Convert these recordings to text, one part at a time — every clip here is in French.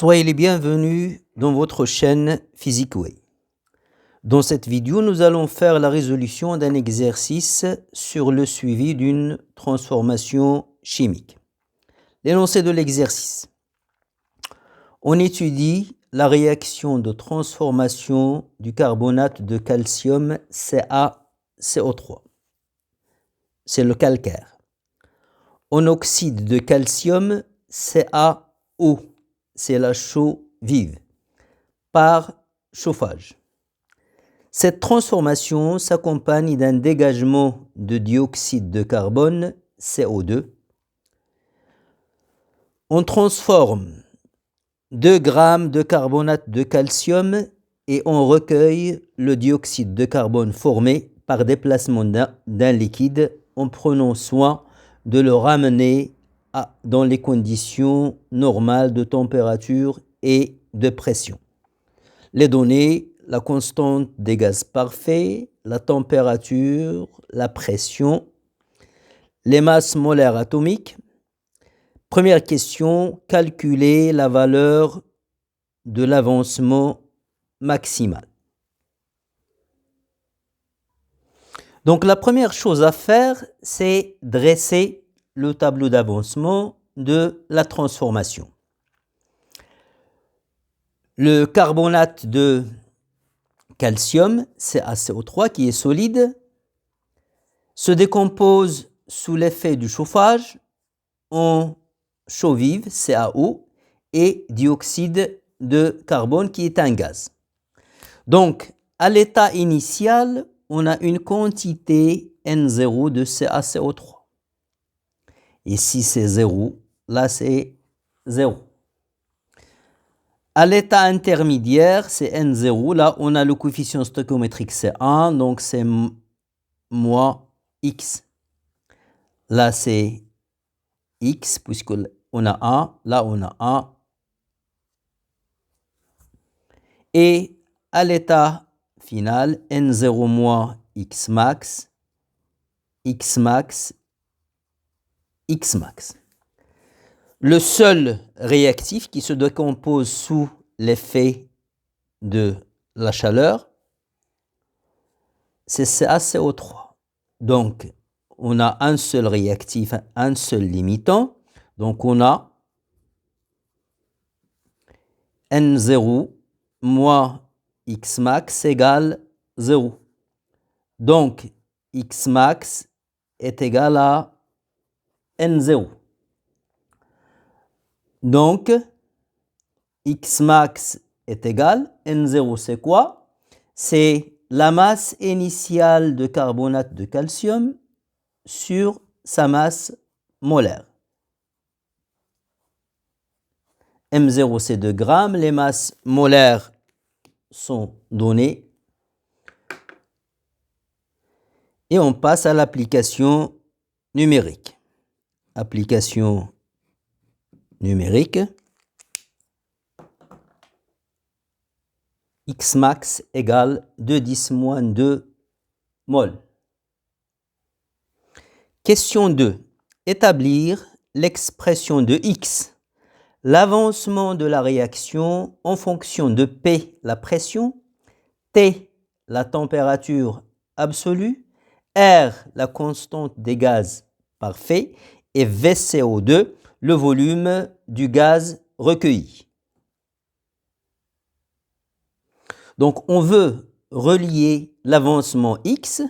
Soyez les bienvenus dans votre chaîne PhysiqueWay. Dans cette vidéo, nous allons faire la résolution d'un exercice sur le suivi d'une transformation chimique. L'énoncé de l'exercice. On étudie la réaction de transformation du carbonate de calcium CaCO3. C'est le calcaire. En oxyde de calcium CaO. C'est la chaux vive, par chauffage. Cette transformation s'accompagne d'un dégagement de dioxyde de carbone, CO2. On transforme 2 grammes de carbonate de calcium et on recueille le dioxyde de carbone formé par déplacement d'un liquide en prenant soin de le ramener dans les conditions normales de température et de pression. Les données, la constante des gaz parfaits, la température, la pression, les masses molaires atomiques. Première question, calculer la valeur de l'avancement maximal. Donc la première chose à faire, c'est dresser le tableau d'avancement de la transformation. Le carbonate de calcium, CaCO3, qui est solide, se décompose sous l'effet du chauffage en chaux vive, CaO, et dioxyde de carbone, qui est un gaz. Donc, à l'état initial, on a une quantité N0 de CaCO3. Et si c'est 0, là c'est 0. À l'état intermédiaire, c'est N0. Là, on a le coefficient stoichiométrique, c'est 1, donc c'est moins X. Là, c'est X, puisqu'on a 1. Là, on a 1. Et à l'état final, N0 moins X max, X max, X max. Le seul réactif qui se décompose sous l'effet de la chaleur, c'est CaCO3. Donc, on a un seul réactif, un seul limitant. Donc, on a N0 moins X max égale 0. Donc, X max est égal à N0. Donc, X max est égal, N0 c'est quoi? C'est la masse initiale de carbonate de calcium sur sa masse molaire. M0 c'est 2 grammes, les masses molaires sont données. Et on passe à l'application numérique. Application numérique. X max égale 2-10-2 mol. Question 2. Établir l'expression de X, l'avancement de la réaction en fonction de P, la pression, T, la température absolue, R, la constante des gaz parfaits, et VCO2, le volume du gaz recueilli. Donc, on veut relier l'avancement X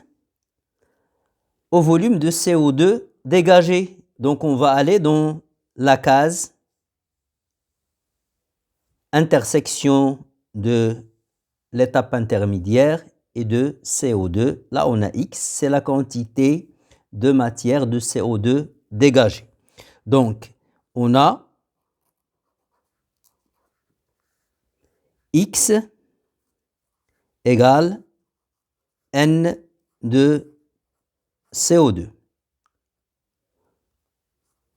au volume de CO2 dégagé. Donc, on va aller dans la case intersection de l'étape intermédiaire et de CO2. Là, on a X, c'est la quantité de matière de CO2 dégagée. Donc, on a X égale N de CO2.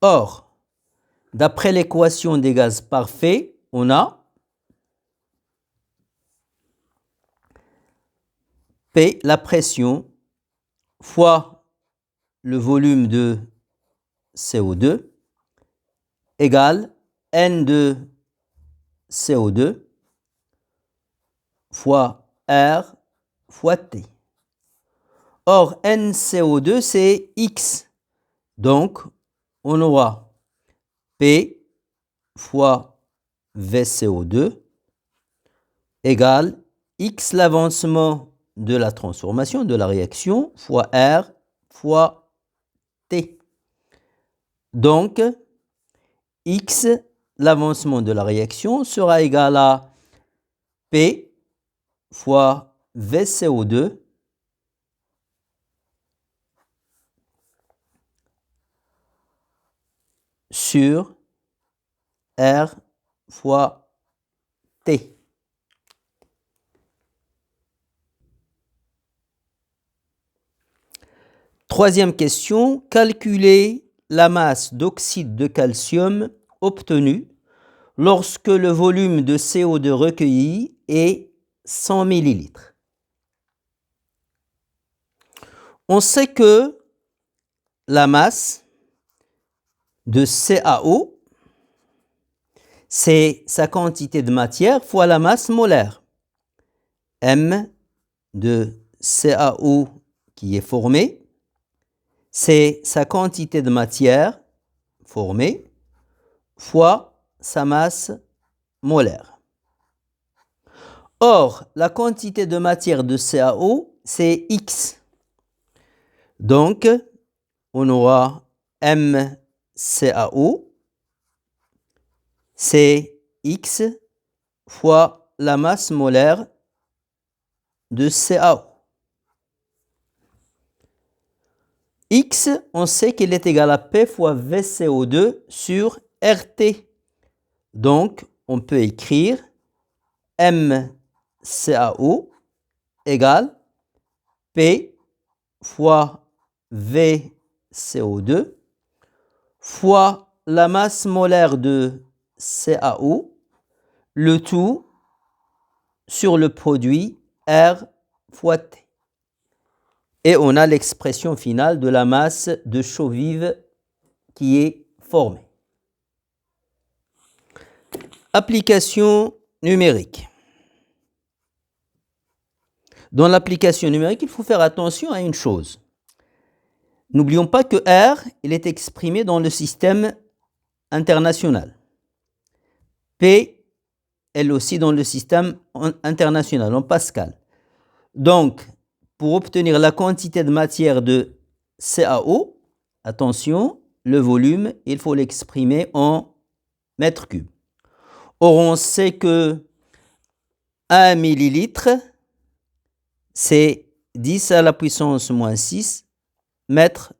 Or, d'après l'équation des gaz parfaits, on a P, la pression, fois le volume de CO2, égale N de CO2 fois R fois T. Or, NCO2, c'est X. Donc, on aura P fois VCO2 égale X l'avancement de la transformation, de la réaction, fois R fois T. Donc, X l'avancement de la réaction sera égal à P fois VCO2 sur R fois T. Troisième question, calculer la masse d'oxyde de calcium obtenue lorsque le volume de CO2 recueilli est 100 ml. On sait que la masse de CaO, c'est sa quantité de matière fois la masse molaire. M de CaO qui est formé, c'est sa quantité de matière formée fois sa masse molaire. Or, la quantité de matière de CaO, c'est X. Donc, on aura MCaO, c'est X fois la masse molaire de CaO. X, on sait qu'il est égal à P fois VCO2 sur RT. Donc, on peut écrire MCaO égale P fois VCO2 fois la masse molaire de CaO, le tout sur le produit R fois T. Et on a l'expression finale de la masse de chaux vive qui est formée. Application numérique. Dans l'application numérique, il faut faire attention à une chose. N'oublions pas que R, il est exprimé dans le système international. P, elle aussi dans le système international, en Pascal. Donc, pour obtenir la quantité de matière de CaO, attention, le volume, il faut l'exprimer en mètres cubes. Or, on sait que 1 millilitre, c'est 10 à la puissance moins 6 mètres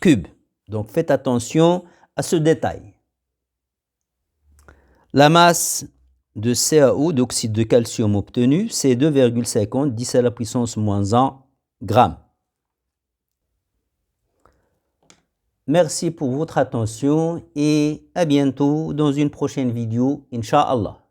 cubes. Donc, faites attention à ce détail. La masse de CaO, d'oxyde de calcium obtenu, c'est 2,50 10 à la puissance moins 1 grammes. Merci pour votre attention et à bientôt dans une prochaine vidéo, Inch'Allah.